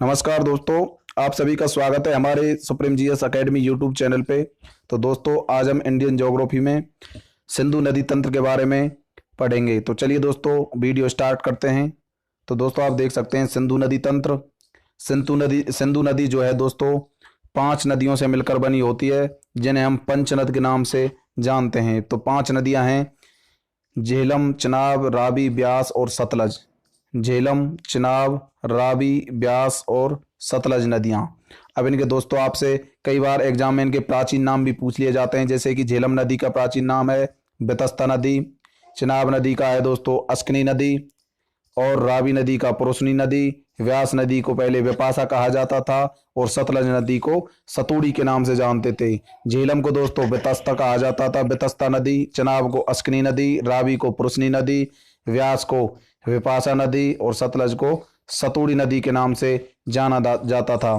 नमस्कार दोस्तों, आप सभी का स्वागत है हमारे supreme GS academy YouTube channel पे। तो दोस्तों, आज हम इंडियन ज्योग्राफी में सिंधु नदी तंत्र के बारे में पढ़ेंगे। तो चलिए दोस्तों, वीडियो स्टार्ट करते हैं। तो दोस्तों, आप देख सकते हैं सिंधु नदी तंत्र। सिंधु नदी जो है दोस्तों, 5 नदियों से मिलकर बनी होती है, जिन्हें हम पंचनद के नाम से जानते हैं। तो 5 नदियां हैं: झेलम, चिनाब, रावी, ब्यास और सतलज। झेलम, चिनाब, रावी, ब्यास और सतलज नदियां। अब इनके दोस्तों आपसे कई बार एग्जाम में इनके प्राचीन नाम भी पूछ लिए जाते हैं, जैसे कि झेलम नदी का प्राचीन नाम है बेतस्ता नदी। चिनाब नदी का है दोस्तों अस्कनी नदी। और रावी नदी का पुरुषनी नदी। व्यास नदी को पहले विपाशा कहा जाता था और सतलज नदी को सतुड़ी के नाम से जानते थे। झेलम को दोस्तों बेतस्ता कहा जाता था, बेतस्ता नदी। चिनाब को अस्कनी नदी, रावी को पुरुषनी नदी, व्यास को विपाशा नदी और सतलज को सतुड़ी नदी के नाम से जाना जाता था।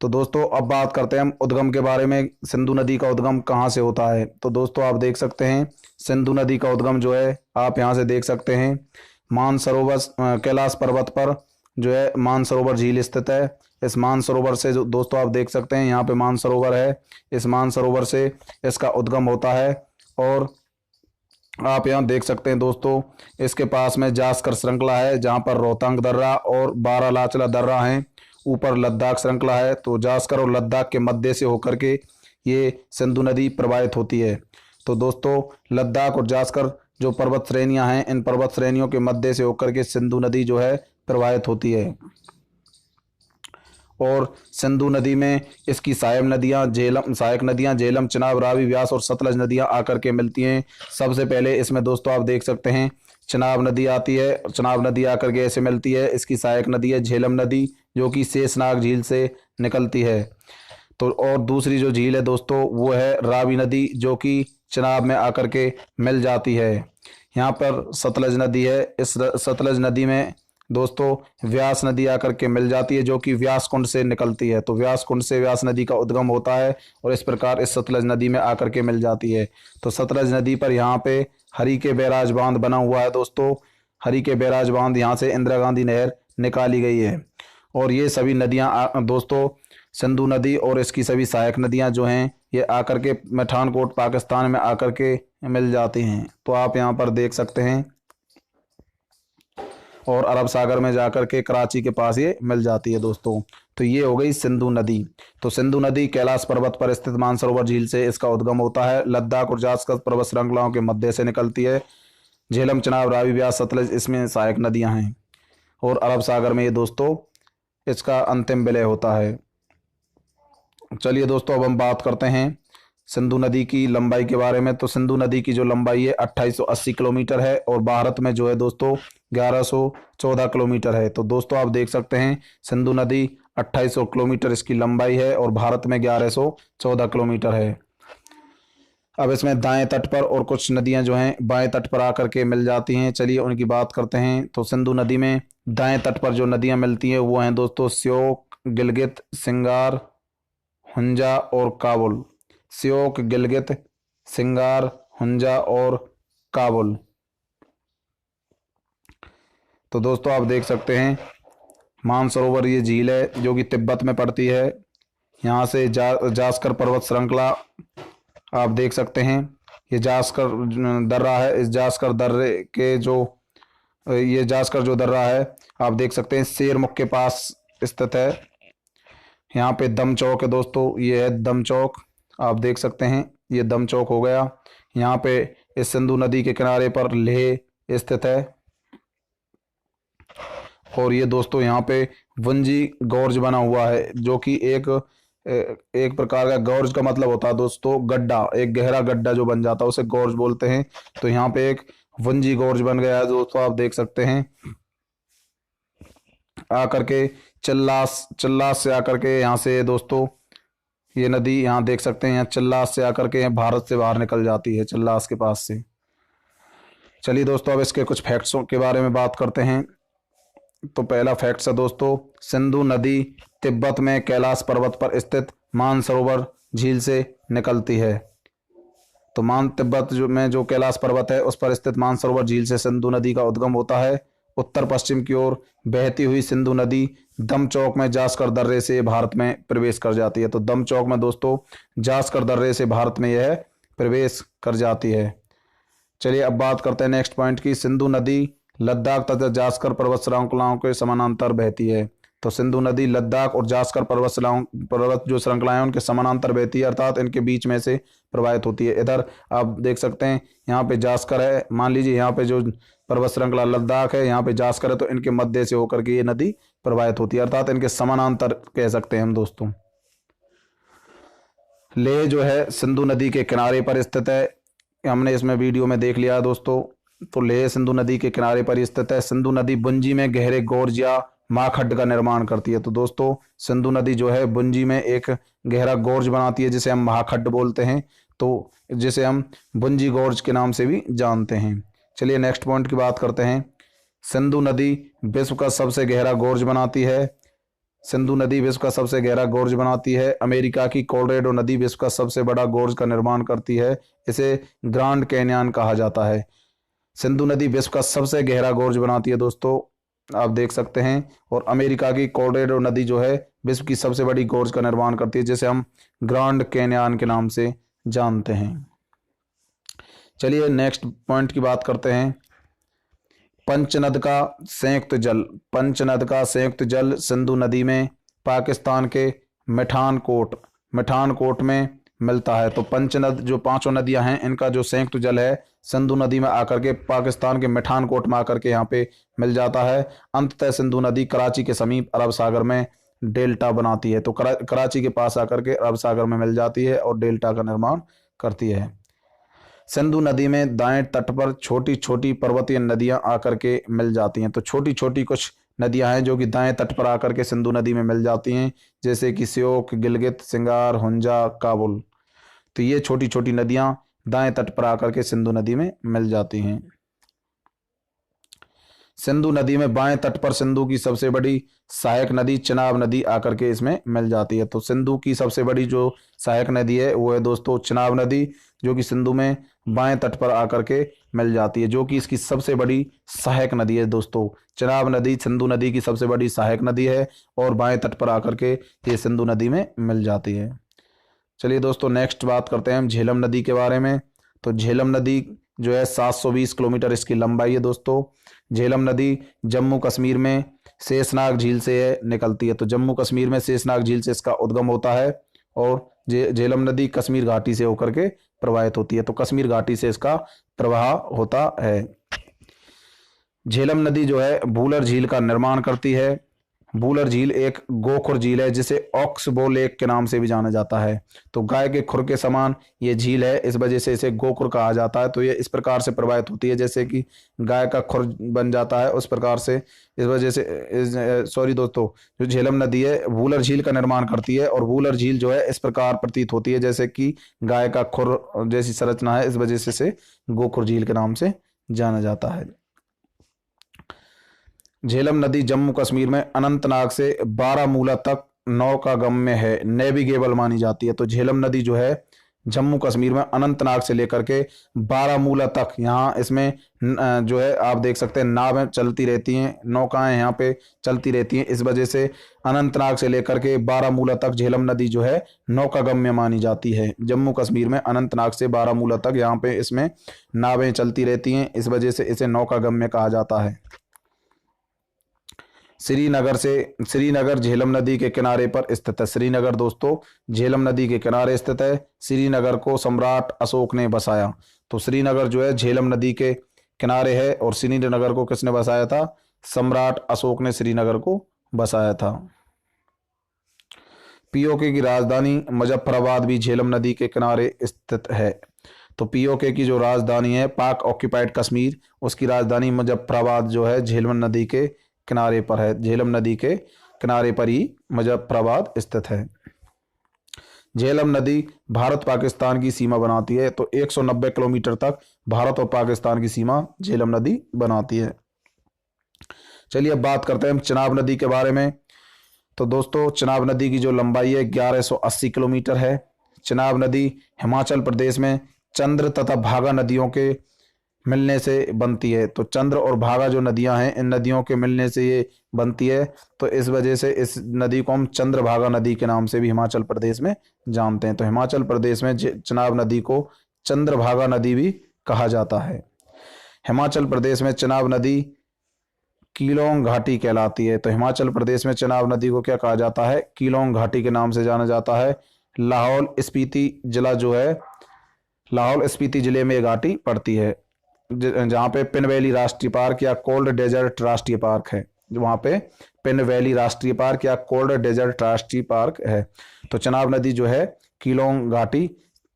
तो दोस्तों, अब बात करते हैं हम उद्गम के बारे में। सिंधु नदी का उद्गम कहाँ से होता है? तो दोस्तों, आप देख सकते हैं सिंधु नदी का उद्गम जो है, आप यहाँ से देख सकते हैं मानसरोवर, कैलाश पर्वत पर जो है मानसरोवर झील स्थित है। इस मानसरोवर से जो दोस्तों आप देख सकते हैं, यहाँ पे मानसरोवर है। इस मानसरोवर से इसका उद्गम होता है। और आप यहाँ देख सकते हैं दोस्तों, इसके पास में जास्कर श्रृंखला है, जहाँ पर रोहतांग दर्रा और बारालाचला दर्रा हैं। ऊपर लद्दाख श्रृंखला है। तो जास्कर और लद्दाख के मध्य से होकर के ये सिंधु नदी प्रवाहित होती है। तो दोस्तों, लद्दाख और जास्कर जो पर्वत श्रेणियां हैं, इन पर्वत श्रेणियों के मध्य से होकर के सिंधु नदी जो है प्रवाहित होती है। और सिंधु नदी में इसकी सहायक नदियां झेलम, चिनाब, रावी, व्यास और सतलज नदियां आकर के मिलती हैं। सबसे पहले इसमें दोस्तों आप देख सकते हैं चिनाब नदी आती है। चिनाब नदी आकर के ऐसे मिलती है। इसकी सहायक नदी है झेलम नदी, जो कि शेषनाग झील से निकलती है। तो और दूसरी जो झील है दोस्तों, वो है रावी नदी, जो कि चिनाब में आकर के मिल जाती है। यहाँ पर सतलज नदी है। इस सतलज नदी में दोस्तों व्यास नदी आकर के मिल जाती है, जो कि व्यास कुंड से निकलती है। तो व्यास कुंड से व्यास नदी का उद्गम होता है और इस प्रकार इस सतलज नदी में आकर के मिल जाती है। तो सतलज नदी पर यहाँ पे हरि के बैराज बांध बना हुआ है दोस्तों। हरि के बैराज बांध, यहाँ से इंदिरा गांधी नहर निकाली गई है। और ये सभी नदियाँ दोस्तों, सिंधु नदी और इसकी सभी सहायक नदियाँ जो हैं, ये आकर के पठानकोट पाकिस्तान में आकर के मिल जाती हैं। तो आप यहाँ पर देख सकते हैं। और अरब सागर में जाकर के कराची के पास ये मिल जाती है दोस्तों। तो ये हो गई सिंधु नदी। तो सिंधु नदी कैलाश पर्वत पर स्थित मानसरोवर झील से इसका उद्गम होता है। लद्दाख और जास्कर पर्वत श्रृंखलाओं के मध्य से निकलती है। झेलम, चिनाब, रावी, व्यास, सतलज इसमें सहायक नदियां हैं। और अरब सागर में ये दोस्तों इसका अंतिम विलय होता है। चलिए दोस्तों, अब हम बात करते हैं सिंधु नदी की लंबाई के बारे में। तो सिंधु नदी की जो लंबाई है 2880 किलोमीटर है और भारत में जो है दोस्तों 1114 किलोमीटर है। तो दोस्तों आप देख सकते हैं सिंधु नदी 2800 किलोमीटर इसकी लंबाई है और भारत में 1114 किलोमीटर है। अब इसमें दाएं तट पर और कुछ नदियां जो हैं बाएं तट पर आकर के मिल जाती हैं। चलिए उनकी बात करते हैं। तो सिंधु नदी में दाएं तट पर जो नदियां मिलती हैं वो हैं दोस्तों श्योक, गिलगित, सिंगार, हुंजा और काबुल। श्योक, गिलगित, सिंगार, हुंजा और काबुल। तो दोस्तों आप देख सकते हैं मानसरोवर ये झील है, जो कि तिब्बत में पड़ती है। यहाँ से जास्कर पर्वत श्रृंखला आप देख सकते हैं। ये जास्कर दर्रा है। इस जास्कर दर्रे के जो ये जास्कर जो दर्रा है, आप देख सकते हैं शेरमुख के पास स्थित है। यहाँ पे दम चौक है दोस्तों, ये है दम चौक। आप देख सकते हैं ये दम चौक हो गया। यहाँ पे इस सिंधु नदी के किनारे पर लेह स्थित है। और ये दोस्तों यहाँ पे वंजी गॉर्ज बना हुआ है, जो कि एक प्रकार का, गॉर्ज का मतलब होता है दोस्तों गड्ढा, एक गहरा गड्ढा जो बन जाता है उसे गॉर्ज बोलते हैं। तो यहाँ पे एक वंजी गॉर्ज बन गया है दोस्तों, आप देख सकते हैं। आकर के चल्लास चल्लास से आकर के यहाँ से दोस्तों ये नदी यहाँ देख सकते हैं, यहाँ चल्लास से आकर के भारत से बाहर निकल जाती है, चल्लास के पास से। चलिए दोस्तों, अब इसके कुछ फैक्ट्सों के बारे में बात करते हैं। तो पहला फैक्ट है दोस्तों, सिंधु नदी तिब्बत में कैलाश पर्वत पर स्थित मानसरोवर झील से निकलती है। तो तिब्बत में जो कैलाश पर्वत है उस पर स्थित मानसरोवर झील से सिंधु नदी का उद्गम होता है। उत्तर पश्चिम की ओर बहती हुई सिंधु नदी दमचौक में जास्कर दर्रे से भारत में प्रवेश कर जाती है। तो दमचौक में दोस्तों जास्कर दर्रे से भारत में यह प्रवेश कर जाती है। चलिए अब बात करते हैं नेक्स्ट पॉइंट की। सिंधु नदी लद्दाख तथा जास्कर पर्वत श्रृंखलाओं के समानांतर बहती है। तो सिंधु नदी लद्दाख और जास्कर पर्वत जो श्रृंखलाएं उनके समानांतर बहती है, अर्थात इनके बीच में से प्रवाहित होती है। इधर आप देख सकते हैं यहाँ पे जास्कर है, मान लीजिए यहाँ पे जो पर्वत श्रृंखला लद्दाख है, यहाँ पे जास्कर है, तो इनके मध्य से होकर के ये नदी प्रवाहित होती है, अर्थात इनके समानांतर कह सकते हैं हम दोस्तों। लेह जो है सिंधु नदी के किनारे पर स्थित है, हमने इसमें वीडियो में देख लिया दोस्तों। तो लेह सिंधु नदी के किनारे पर स्थित है। सिंधु नदी बुंजी में गहरे गोर्ज या माखड्ड का निर्माण करती है। तो दोस्तों सिंधु नदी जो है बुंजी में एक गहरा गोर्ज बनाती है, जिसे हम महाखड्ड बोलते हैं, तो जिसे हम बुंजी गोर्ज के नाम से भी जानते हैं। चलिए नेक्स्ट पॉइंट की बात करते हैं। सिंधु नदी विश्व का सबसे गहरा गोर्ज बनाती है। सिंधु नदी विश्व का सबसे गहरा गोर्ज बनाती है। अमेरिका की कोलोराडो नदी विश्व का सबसे बड़ा गोर्ज का निर्माण करती है, इसे ग्रांड कैन्यन कहा जाता है। सिंधु नदी विश्व का सबसे गहरा गोर्ज बनाती है दोस्तों, आप देख सकते हैं। और अमेरिका की कोलोराडो नदी जो है विश्व की सबसे बड़ी गोर्ज का निर्माण करती है, जिसे हम ग्रांड कैन्यन के नाम से जानते हैं। चलिए नेक्स्ट पॉइंट की बात करते हैं। पंचनद का संयुक्त जल। पंचनद का संयुक्त जल सिंधु नदी में पाकिस्तान के मिठानकोट में मिलता है। तो पंचनद जो पांचों नदियां हैं, इनका जो संयुक्त जल है सिंधु नदी में आकर के पाकिस्तान के मिठानकोट में आकर के यहाँ पे मिल जाता है। अंततः सिंधु नदी कराची के समीप अरब सागर में डेल्टा बनाती है। तो कराची के पास आकर के अरब सागर में मिल जाती है और डेल्टा का निर्माण करती है। सिंधु नदी में दाएं तट पर छोटी छोटी पर्वतीय नदियां आकर के मिल जाती हैं। तो छोटी छोटी कुछ नदियां हैं जो कि दाएं तट पर आकर के सिंधु नदी में मिल जाती हैं, जैसे कि श्योक, गिलगित, सिंगार, हुंजा, काबुल। तो ये छोटी छोटी नदियां दाएं तट पर आकर के सिंधु नदी में मिल जाती हैं। सिंधु नदी में बाएं तट पर सिंधु की सबसे बड़ी सहायक नदी चिनाब नदी आकर के इसमें मिल जाती है। तो सिंधु की सबसे बड़ी जो सहायक नदी है वो है दोस्तों चिनाब नदी, जो कि सिंधु में बाएं तट पर आकर के मिल जाती है, जो कि इसकी सबसे बड़ी सहायक नदी है दोस्तों। चिनाब नदी सिंधु नदी की सबसे बड़ी सहायक नदी है और बाएं तट पर आकर के ये सिंधु नदी में मिल जाती है। चलिए दोस्तों नेक्स्ट बात करते हैं हम झेलम नदी के बारे में। तो झेलम नदी जो है 720 किलोमीटर इसकी लंबाई है दोस्तों। झेलम नदी जम्मू कश्मीर में शेषनाग झील से निकलती है। तो जम्मू कश्मीर में शेषनाग झील से इसका उद्गम होता है और झेलम नदी कश्मीर घाटी से होकर के प्रवाहित होती है। तो कश्मीर घाटी से इसका प्रवाह होता है। झेलम नदी जो है भूलर झील का निर्माण करती है। भूलर झील एक गोखुर झील है, जिसे ऑक्सबो लेक के नाम से भी जाना जाता है। तो गाय के खुर के समान ये झील है, इस वजह से इसे गोखुर कहा जाता है। तो ये इस प्रकार से प्रवाहित होती है जैसे कि गाय का खुर बन जाता है, उस प्रकार से इस वजह से सॉरी दोस्तों, जो झेलम नदी है भूलर झील का निर्माण करती है और भूलर झील जो है इस प्रकार प्रतीत होती है जैसे कि गाय का खुर जैसी संरचना है, इस वजह से इसे गोखुर झील के नाम से जाना जाता है। झेलम नदी जम्मू कश्मीर में अनंतनाग से बारामूला तक नौकागम्य है, नेविगेबल मानी जाती है। तो झेलम नदी जो है जम्मू कश्मीर में अनंतनाग से लेकर के बारामूला तक, यहाँ इसमें जो है आप देख सकते हैं नावें चलती रहती हैं, नौकाएं यहाँ पे चलती रहती हैं। इस वजह से अनंतनाग से लेकर के बारामूला तक झेलम नदी जो है नौकागम्य मानी जाती है। जम्मू कश्मीर में अनंतनाग से बारामूला तक यहाँ पे इसमें नावें चलती रहती हैं, इस वजह से इसे नौकागम्य कहा जाता है। श्रीनगर झेलम नदी के किनारे पर स्थित है। श्रीनगर दोस्तों झेलम नदी के किनारे स्थित है। श्रीनगर को सम्राट अशोक ने बसाया। तो श्रीनगर जो है झेलम नदी के किनारे है और श्रीनगर को किसने बसाया था? सम्राट अशोक ने श्रीनगर को बसाया था। पीओके की राजधानी मुजफ्फराबाद भी झेलम नदी के किनारे स्थित है। तो पीओके की जो राजधानी है पाक ऑक्यूपाइड कश्मीर, उसकी राजधानी मुजफ्फराबाद जो है झेलम नदी के किनारे पर है। झेलम नदी के किनारे पर ही मुजफ्फराबाद स्थित है। झेलम नदी भारत पाकिस्तान की सीमा बनाती है। तो 190 किलोमीटर तक भारत और पाकिस्तान की सीमा झेलम नदी बनाती है। चलिए अब बात करते हैं हम चिनाब नदी के बारे में। तो दोस्तों चिनाब नदी की जो लंबाई है 1180 किलोमीटर है। चिनाब नदी हिमाचल प्रदेश में चंद्र तथा भागा नदियों के मिलने से बनती है। तो चंद्र और भागा जो नदियां हैं, इन नदियों के मिलने से ये बनती है। तो इस वजह से इस नदी को हम चंद्रभागा नदी के नाम से भी हिमाचल प्रदेश में जानते हैं। तो हिमाचल प्रदेश में चिनाब नदी को चंद्रभागा नदी भी कहा जाता है। हिमाचल प्रदेश में चिनाब नदी कीलोंग घाटी कहलाती है। तो हिमाचल प्रदेश में चिनाब नदी को क्या कहा जाता है? कीलोंग घाटी के नाम से जाना जाता है। लाहौल स्पीति जिला जो है, लाहौल स्पीति जिले में ये घाटी पड़ती है, जहाँ पे पिन वैली राष्ट्रीय पार्क या कोल्ड डेजर्ट राष्ट्रीय पार्क है। वहाँ पे पिन वैली राष्ट्रीय पार्क या कोल्ड डेजर्ट राष्ट्रीय पार्क है। तो चिनाब नदी जो है कीलोंग घाटी,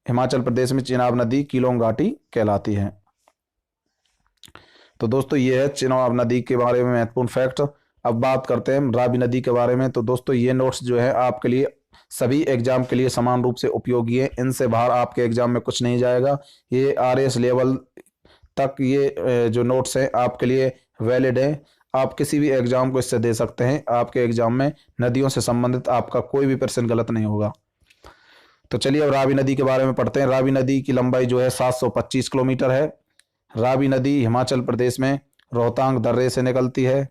हिमाचल प्रदेश में चिनाब नदी कीलोंग घाटी कहलाती है। तो दोस्तों ये है चिनाब नदी के बारे में महत्वपूर्ण फैक्ट। अब बात करते हैं रावी नदी के बारे में। तो दोस्तों ये नोट्स जो है आपके लिए सभी एग्जाम के लिए समान रूप से उपयोगी है। इनसे बाहर आपके एग्जाम में कुछ नहीं जाएगा। ये RS लेवल तक ये जो नोट्स हैं आपके लिए वैलिड हैं। आप किसी भी एग्जाम को इससे दे सकते हैं। आपके एग्जाम में नदियों से संबंधित आपका कोई भी प्रश्न गलत नहीं होगा। तो चलिए अब रावी नदी के बारे में पढ़ते हैं। रावी नदी की लंबाई जो है 725 किलोमीटर है। रावी नदी हिमाचल प्रदेश में रोहतांग दर्रे से निकलती है।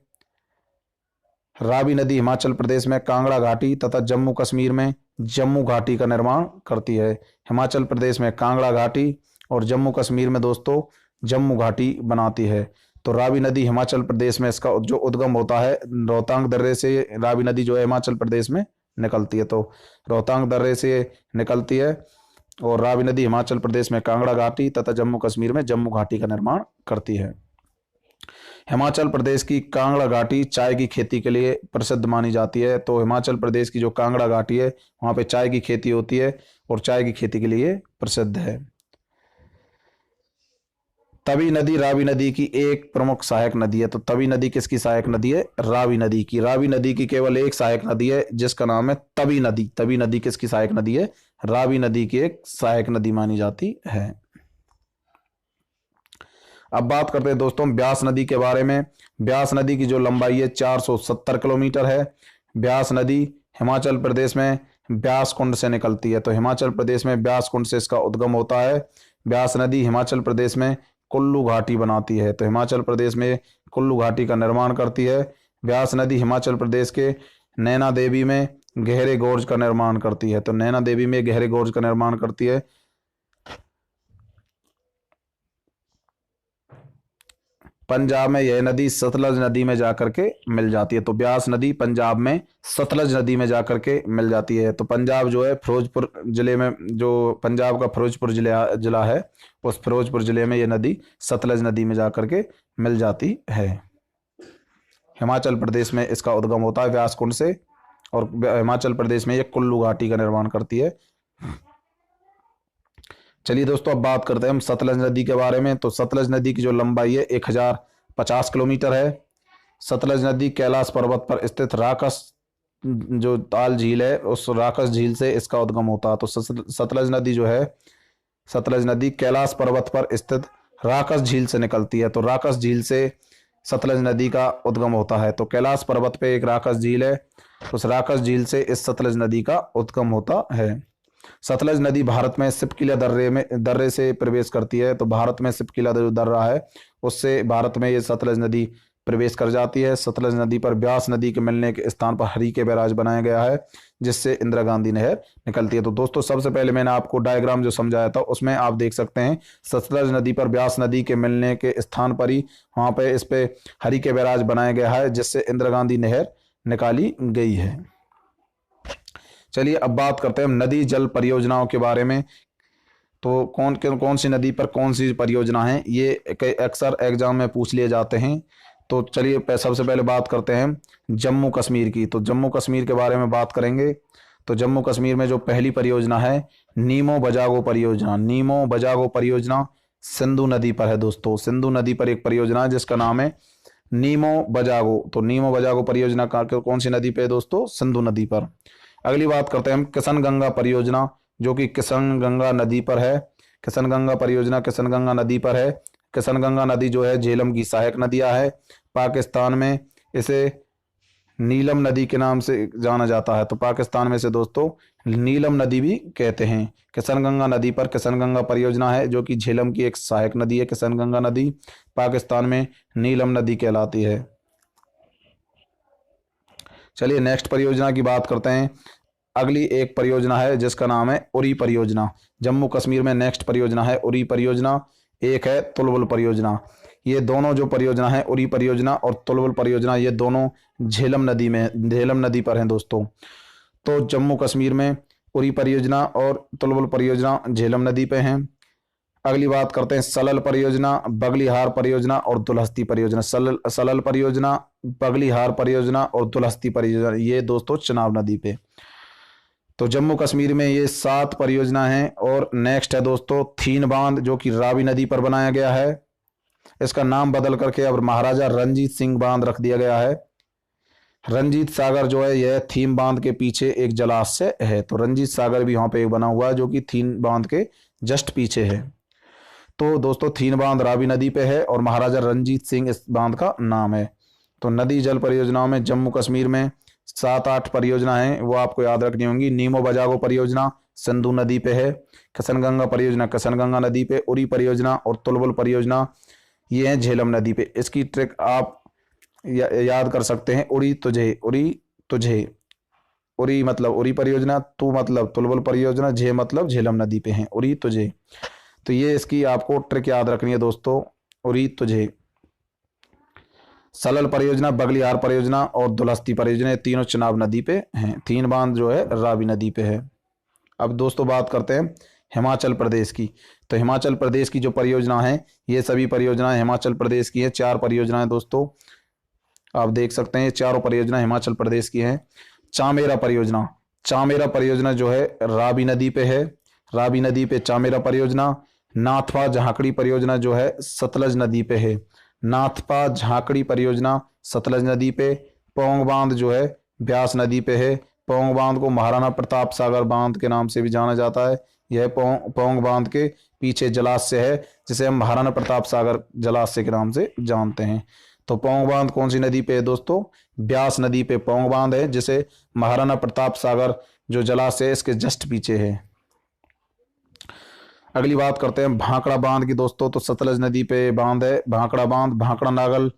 रावी नदी हिमाचल प्रदेश में कांगड़ा घाटी तथा जम्मू कश्मीर में जम्मू घाटी का निर्माण करती है। हिमाचल प्रदेश में कांगड़ा घाटी और जम्मू कश्मीर में दोस्तों जम्मू घाटी बनाती है। तो रावी नदी हिमाचल प्रदेश में इसका जो उद्गम होता है रोहतांग दर्रे से, रावी नदी जो है हिमाचल प्रदेश में निकलती है। तो रोहतांग दर्रे से निकलती है और रावी नदी हिमाचल प्रदेश में कांगड़ा घाटी तथा जम्मू कश्मीर में जम्मू घाटी का निर्माण करती है। हिमाचल प्रदेश की कांगड़ा घाटी चाय की खेती के लिए प्रसिद्ध मानी जाती है। तो हिमाचल प्रदेश की जो कांगड़ा घाटी है वहाँ पे चाय की खेती होती है और चाय की खेती के लिए प्रसिद्ध है। तवी नदी रावी नदी की एक प्रमुख सहायक नदी है। तो तवी नदी किसकी सहायक नदी है? रावी नदी की। रावी नदी की केवल एक सहायक नदी है जिसका नाम है तवी नदी। तवी नदी किसकी सहायक नदी है? रावी नदी की एक सहायक नदी मानी जाती है। अब बात करते हैं दोस्तों ब्यास नदी के बारे में। ब्यास नदी की जो लंबाई है 470 किलोमीटर है। ब्यास नदी हिमाचल प्रदेश में ब्यास कुंड से निकलती है। तो हिमाचल प्रदेश में ब्यास कुंड से इसका उद्गम होता है। ब्यास नदी हिमाचल प्रदेश में कुल्लू घाटी बनाती है। तो हिमाचल प्रदेश में कुल्लू घाटी का निर्माण करती है। ब्यास नदी हिमाचल प्रदेश के नैना देवी में गहरे गोर्ज का निर्माण करती है। तो नैना देवी में गहरे गोर्ज का निर्माण करती है। पंजाब में यह नदी सतलज नदी में जाकर के मिल जाती है। तो ब्यास नदी पंजाब में सतलज नदी में जाकर के मिल जाती है। तो पंजाब जो है फिरोजपुर जिले में, जो पंजाब का फिरोजपुर जिला है, उस फिरोजपुर जिले में यह नदी सतलज नदी में जाकर के मिल जाती है। हिमाचल प्रदेश में इसका उद्गम होता है व्यास कुंड से और हिमाचल प्रदेश में यह कुल्लू घाटी का निर्माण करती है। चलिए दोस्तों अब बात करते हैं हम सतलज नदी के बारे में। तो सतलज नदी की जो लंबाई है 1050 किलोमीटर है। सतलज नदी कैलाश पर्वत पर स्थित राकस जो ताल झील है, उस राकस झील से इसका उद्गम होता है। तो सतलज नदी जो है, सतलज नदी कैलाश पर्वत पर स्थित राकस झील से निकलती है। तो राकस झील से सतलज नदी का उद्गम होता है। तो कैलाश पर्वत पे एक राकस झील है, उस राकस झील से इस सतलज नदी का उद्गम होता है। सतलज नदी भारत में सिपकिला दर्रे से प्रवेश करती है। तो भारत में सिपकिला जो दर्रा है उससे भारत में ये सतलज नदी प्रवेश कर जाती है। सतलज नदी पर ब्यास नदी के मिलने के स्थान पर हरिके बैराज बनाया गया है जिससे इंदिरा गांधी नहर निकलती है। तो दोस्तों सबसे पहले मैंने आपको डायग्राम जो समझाया था उसमें आप देख सकते हैं सतलज नदी पर ब्यास नदी के मिलने के स्थान पर ही वहां पे इस पे हरिके बैराज बनाया गया है जिससे इंदिरा गांधी नहर निकाली गई है। चलिए अब बात करते हैं नदी जल परियोजनाओं के बारे में। तो कौन सी नदी पर कौन सी परियोजना है, ये अक्सर एग्जाम में पूछ लिए जाते हैं। तो चलिए सबसे पहले बात करते हैं जम्मू कश्मीर की। तो जम्मू कश्मीर के बारे में बात करेंगे। तो जम्मू कश्मीर में जो पहली परियोजना है नीमो बजागो परियोजना। नीमो बजागो परियोजना सिंधु नदी पर है दोस्तों। सिंधु नदी पर एक परियोजना है जिसका नाम है नीमो बजागो। तो नीमो बजागो परियोजना कौन सी नदी पे है दोस्तों? सिंधु नदी पर। अगली बात करते हैं हम किशन गंगा परियोजना जो कि किशन गंगा नदी पर है। किशन गंगा परियोजना किशन गंगा नदी पर है। किशन गंगा नदी जो है झेलम की सहायक नदियां है। पाकिस्तान में इसे नीलम नदी के नाम से जाना जाता है। तो पाकिस्तान में से दोस्तों नीलम नदी भी कहते हैं। किशनगंगा नदी पर किशनगंगा परियोजना है, जो कि झेलम की एक सहायक नदी है। किशनगंगा नदी पाकिस्तान में नीलम नदी कहलाती है। चलिए नेक्स्ट परियोजना की बात करते हैं। अगली एक परियोजना है जिसका नाम है उरी परियोजना। जम्मू कश्मीर में नेक्स्ट परियोजना है उरी परियोजना। एक है तुलबुल परियोजना। ये दोनों जो परियोजना है उरी परियोजना और तुलबुल परियोजना, ये दोनों झेलम नदी पर हैं दोस्तों। तो जम्मू कश्मीर में उरी परियोजना और तुलबुल परियोजना झेलम नदी पे हैं। अगली बात करते हैं सलल परियोजना, बगलीहार परियोजना और दुलहस्ती परियोजना। सलल परियोजना, बगलीहार परियोजना और दुलहस्ती परियोजना, ये दोस्तों चनाब नदी पे। तो जम्मू कश्मीर में ये 7 परियोजना हैं। और नेक्स्ट है दोस्तों थीन बांध, जो कि रावी नदी पर बनाया गया है। इसका नाम बदल करके अब महाराजा रणजीत सिंह बांध रख दिया गया है। रंजीत सागर जो है यह थीम बांध के पीछे एक जलाशय है। तो रंजीत सागर भी वहां पे एक बना हुआ है, जो कि थीन बांध के जस्ट पीछे है। तो दोस्तों थीन बांध रावी नदी पे है और महाराजा रणजीत सिंह इस बांध का नाम है। तो नदी जल परियोजनाओं में जम्मू कश्मीर में 7-8 परियोजना है, वो आपको याद रखनी होंगी। नीमो बजागो परियोजना सिंधु नदी पे है। किशनगंगा परियोजना किशनगंगा नदी पे। उरी परियोजना और तुलबुल परियोजना ये है झेलम नदी पे। इसकी ट्रिक आप याद कर सकते हैं। उरी तुझे, उरी मतलब उरी परियोजना, तू मतलब तुलबुल परियोजना, झे मतलब झेलम नदी पे है। उरी तुझे, तो ये इसकी आपको ट्रिक याद रखनी है दोस्तों। उरी तुझे। सलल परियोजना, बगलियार परियोजना और दुलहस्ती परियोजना, ये तीनों चनाब नदी पे हैं। तीन बांध जो है रावी नदी पे है। अब दोस्तों बात करते हैं हिमाचल प्रदेश की। तो हिमाचल प्रदेश की जो परियोजना है, ये सभी परियोजनाएं हिमाचल प्रदेश की है। 4 परियोजनाएं दोस्तों आप देख सकते हैं, चारों परियोजना हिमाचल प्रदेश की हैं। चामेरा परियोजना, चामेरा परियोजना जो है रावी नदी पे है। रावी नदी पे चामेरा परियोजना। नाथपा झाकड़ी परियोजना जो है सतलज नदी पे है। नाथपा झाकड़ी परियोजना सतलज नदी पे। पौंग बांध जो है ब्यास नदी पे है। पौंग बांध को महाराणा प्रताप सागर बांध के नाम से भी जाना जाता है। यह पौंग बांध के पीछे जलाशय है, जिसे हम महाराणा प्रताप सागर जलाशय के नाम से जानते हैं। तो पौंग बांध कौन सी नदी पे है दोस्तों? ब्यास नदी पे पौंग बांध है, जिसे महाराणा प्रताप सागर जो जलाशय है इसके जस्ट पीछे है। अगली बात करते हैं भाखड़ा बांध की दोस्तों। तो सतलज नदी पे बांध है भाखड़ा बांध। भाखड़ा नागल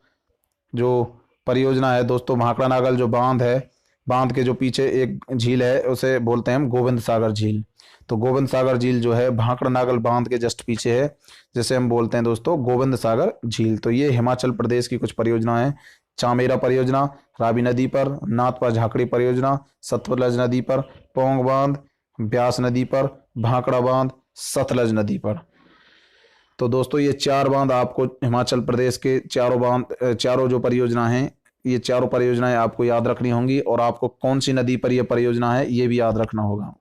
जो परियोजना है दोस्तों, भाखड़ा नागल जो बांध है, बांध के जो पीछे एक झील है उसे बोलते हैं हम गोविंद सागर झील। तो गोविंद सागर झील जो है भाखड़ा नागल बांध के जस्ट पीछे है, जिसे हम बोलते हैं दोस्तों गोविंद सागर झील। तो ये हिमाचल प्रदेश की कुछ परियोजनाएं हैं। चामेरा परियोजना रावी नदी पर, नाथपा झाकड़ी परियोजना सतलज नदी पर, पौंग बांध ब्यास नदी पर, भाखड़ा बांध सतलज नदी पर। तो दोस्तों ये 4 बांध आपको हिमाचल प्रदेश के चारों जो परियोजना हैं, ये चारों परियोजनाएं आपको याद रखनी होंगी। और आपको कौन सी नदी पर यह परियोजना है ये भी याद रखना होगा।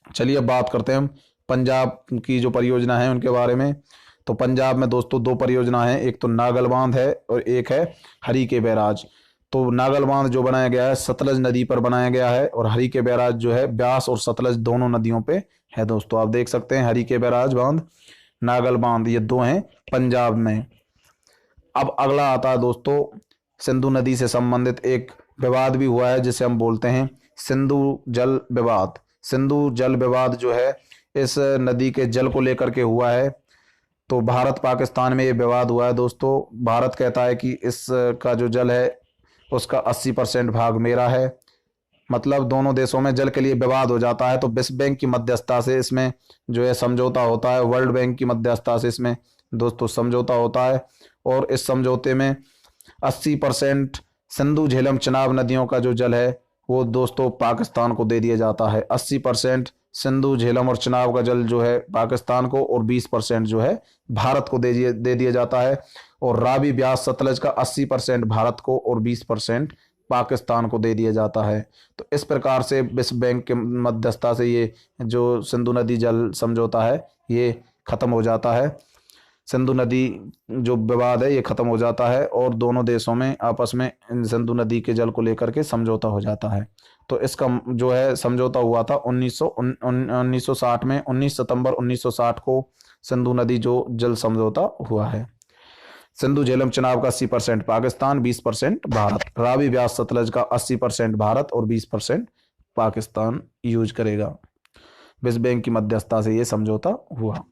चलिए अब बात करते हैं हम पंजाब की जो परियोजना है उनके बारे में। तो पंजाब में दोस्तों 2 परियोजना है, एक तो नागल बांध है और एक है हरी के बैराज। तो नागल बांध जो बनाया गया है सतलज नदी पर बनाया गया है, और हरी के बैराज जो है ब्यास और सतलज दोनों नदियों पे है दोस्तों। आप देख सकते हैं हरी के बैराज बांध, नागल बांध, ये 2 हैं पंजाब में। अब अगला आता है दोस्तों सिंधु नदी से संबंधित एक विवाद भी हुआ है, जिसे हम बोलते हैं सिंधु जल विवाद। सिंधु जल विवाद जो है इस नदी के जल को लेकर के हुआ है। तो भारत पाकिस्तान में ये विवाद हुआ है दोस्तों। भारत कहता है कि इसका जो जल है उसका 80% भाग मेरा है। मतलब दोनों देशों में जल के लिए विवाद हो जाता है। तो विश्व बैंक की मध्यस्थता से इसमें जो है समझौता होता है, वर्ल्ड बैंक की मध्यस्थता से इसमें दोस्तों समझौता होता है। और इस समझौते में 80% सिंधु झेलम चिनाब नदियों का जो जल है वो दोस्तों पाकिस्तान को दे दिया जाता है। 80% सिंधु झेलम और चिनाब का जल जो है पाकिस्तान को, और 20% जो है भारत को दे दिया जाता है। और रावी ब्यास सतलज का 80% भारत को और 20% पाकिस्तान को दे दिया जाता है। तो इस प्रकार से विश्व बैंक के मध्यस्थता से ये जो सिंधु नदी जल समझौता है ये खत्म हो जाता है। सिंधु नदी जो विवाद है ये खत्म हो जाता है, और दोनों देशों में आपस में सिंधु नदी के जल को लेकर के समझौता हो जाता है। तो इसका जो है समझौता हुआ था 1960 में। 19 सितंबर 1960 को सिंधु नदी जो जल समझौता हुआ है। सिंधु झेलम चिनाब का 80% पाकिस्तान, 20% भारत। रावी ब्यास सतलज का 80% भारत और 20% पाकिस्तान यूज करेगा। विश्व बैंक की मध्यस्थता से ये समझौता हुआ।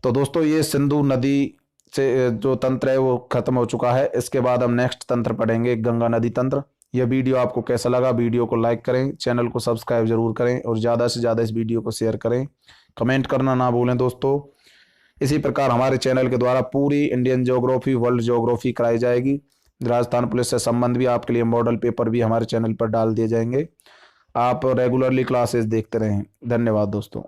तो दोस्तों ये सिंधु नदी से जो तंत्र है वो खत्म हो चुका है। इसके बाद हम नेक्स्ट तंत्र पढ़ेंगे, गंगा नदी तंत्र। यह वीडियो आपको कैसा लगा? वीडियो को लाइक करें, चैनल को सब्सक्राइब जरूर करें और ज़्यादा से ज़्यादा इस वीडियो को शेयर करें। कमेंट करना ना भूलें दोस्तों। इसी प्रकार हमारे चैनल के द्वारा पूरी इंडियन ज्योग्राफी, वर्ल्ड ज्योग्राफी कराई जाएगी। राजस्थान पुलिस से संबंध भी आपके लिए मॉडल पेपर भी हमारे चैनल पर डाल दिए जाएंगे। आप रेगुलरली क्लासेस देखते रहें। धन्यवाद दोस्तों।